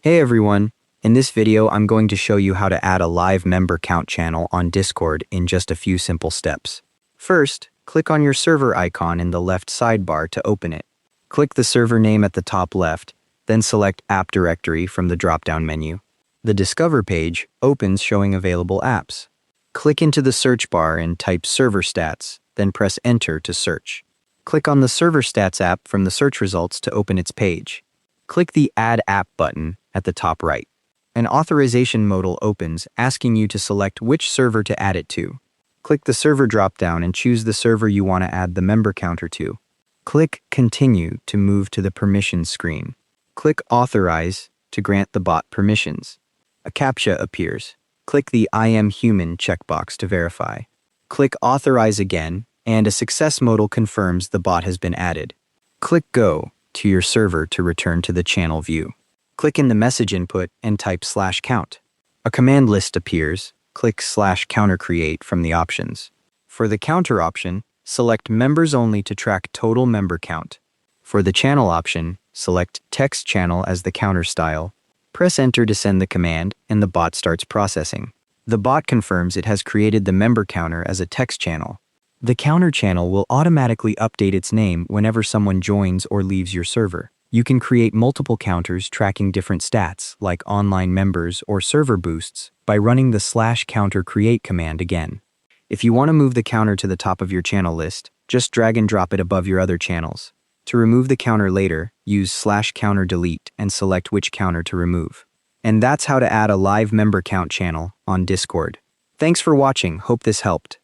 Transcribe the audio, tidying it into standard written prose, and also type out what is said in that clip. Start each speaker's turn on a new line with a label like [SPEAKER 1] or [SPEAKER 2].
[SPEAKER 1] Hey everyone, in this video I'm going to show you how to add a live member count channel on Discord in just a few simple steps. First, click on your server icon in the left sidebar to open it. Click the server name at the top left, then select App Directory from the drop-down menu. The Discover page opens showing available apps. Click into the search bar and type Server Stats, then press Enter to search. Click on the Server Stats app from the search results to open its page. Click the Add App button at the top right. An authorization modal opens asking you to select which server to add it to. Click the server drop-down and choose the server you want to add the member counter to. Click Continue to move to the permissions screen. Click Authorize to grant the bot permissions. A CAPTCHA appears. Click the I am human checkbox to verify. Click Authorize again, and a success modal confirms the bot has been added. Click Go to your server to return to the channel view. Click in the message input and type /count. A command list appears. Click /countercreate from the options. For the counter option, select members only to track total member count. For the channel option, select text channel as the counter style. Press Enter to send the command, and the bot starts processing. The bot confirms it has created the member counter as a text channel. The counter channel will automatically update its name whenever someone joins or leaves your server. You can create multiple counters tracking different stats, like online members or server boosts, by running the /countercreate command again. If you want to move the counter to the top of your channel list, just drag and drop it above your other channels. To remove the counter later, use /counterdelete and select which counter to remove. And that's how to add a live member count channel on Discord. Thanks for watching, hope this helped.